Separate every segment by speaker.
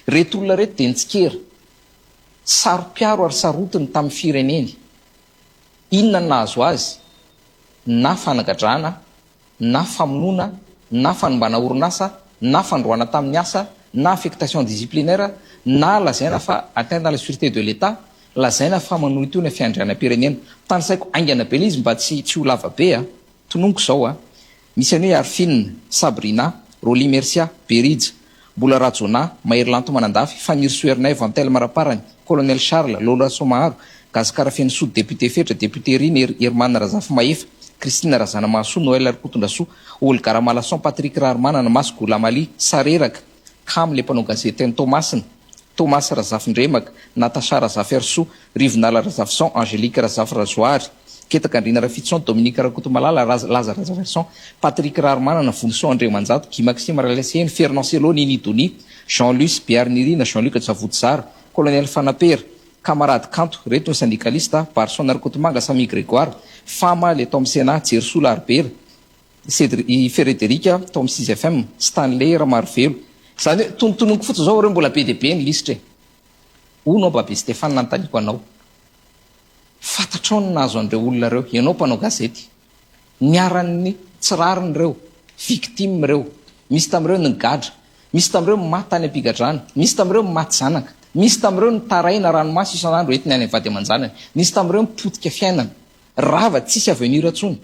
Speaker 1: reto olona reto dia nitsikera saro-piaro ary sarotiny tamin'ny fireneny. Inona no nahazo azy? Na fanagadrana, na famonoana, na fanombana orinasa, na fandroana tamin'ny asa, na affectation disciplinaire, na lazaina fa atteinte dans la sûreté de l'État, lazaina fa manonitony fiandrianam-pirenena. Tany saiko aingana be izy mba tsy ho lava be a. Tononiko zao a. Misy an'hoe Arfine, Sabrina, Roli Mercia, Berija, Bola Rajona, Maherlanto Manandafy, Faniry Soernay, Vantel Maraparany, Colonel Charles, Lola Somaharo, Gazikarafeny Sod, député Fetra, député Riny, Hermana Razafy Mahefa, Christine Razana Mahasoa, Noël Arikotondrasoa, Olga Malason, Patrick Rarmanana, Masy Golamali, Sareraka, Kam le mpanao gazety Thomasina, Thomas Razafindremaka, Natasha Razafy Arsoa, Rivinala Razafson, Angélique Razafy Razoary, Ketaka Andrina Rafitson, Dominique Rakotomalala, Lazare Razafson, Patrick Rarmanana, Vonso André Manjato, Guy Maxime Raleseny, Fernand Selo, Nini Doni, Jean-Luc Biarnirina, Jean-Luc Zavodzara, Colonel Fanaper, Camarade Kanto, reto ny syndicaliste, Barson Rakotomanga, Samy Grégoire, Fama, le Tom Sena, Jersoula Arbera, Frédérica, Tom 6FM, Stanley Ramarvelo. Zany hoe tonotononiko fotsiny zao reo mbola be dia be ny lisitra e. Onao Babe Stéphane nanontaniako anao. Fantatrao ny nahazo an'ireo olona reo, ianao mpanao gazety. Niaran'ny tsirariny reo, victime reo. Misy tamin'ireo ny gadra, misy tamin'ireo maty tany ampigadrana, misy tamin'ireo maty zanaka, misy tamin'ireo ny taraina ranomasy isan'andro entiny any vady aman-janany, misy tamin'ireo mipotika fiainana, rava tsisy avenir atsony.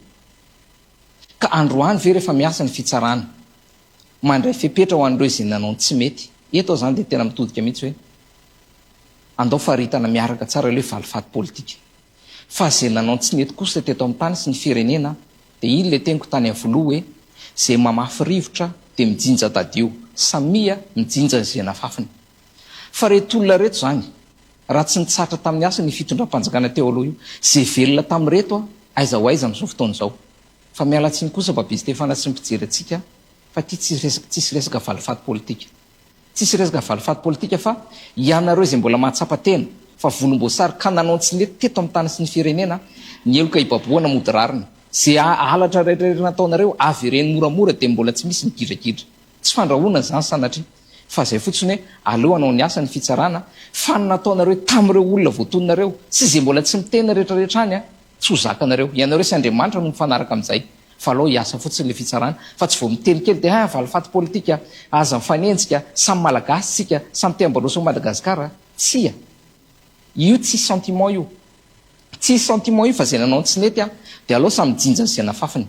Speaker 1: Ka androany ve rehefa miasa ny fitsarana, mandray fepetra ho an'ireo izay nanao tsy mety. Eto zany dia tena mitodika mihitsy hoe andao faritana miaraka tsara ilay valifaty politika. Fa izay nanao tsy mety kosa teto amin'ny tany sy ny firenena dia iny le teniko tany amin'ny voaloha hoe izay mamafy rivotra dia mijinja dadio, samia mijinja izay nafafiny. Fa reto olona reto zany, raha tsy nitsatra tamin'ny asa ny fitondram-panjakana teo aloha io, izay velona tamin'reto aiza ho aiza amin'izao fotoana izao. Fa miala tsiny kosa Babe Stéphane sy mipijery antsika fa ty tsisy resaka valifaty politika. Tsisy resaka valifaty politika fa ianareo izay mbola mahatsapa tena fa volomboasary ka nanao tsy mety teto amin'ny tany sy ny firenena, ny eloka ibaboana mody rariny. Zay halatra rehetrarehetra nataonareo avy ireny moramora dia mbola tsy misy migidragidra. Tsy fandrahoana zany sanatria. Fa zay fotsiny hoe aleo anao ny asa ny fitsarana, fa ny nataonareo tamin'ireo olona voatononareo sy izay mbola tsy mitena rehetrarehetra any a, tsy ho zakanareo. Ianareo sy Andriamanitra no mifanaraka amin'izay. Fa aleo hiasa fotsiny le fitsarana, fa tsy vao mitelikely dia valifaty politika, aza mifanenjika, samy malagasy tsika, samy te-ambaroso Madagasikara. Tsia. Io tsy sentiment io. Tsy sentiment io fa izay nanao tsy mety dia aleo samy mijinja izay nafafiny.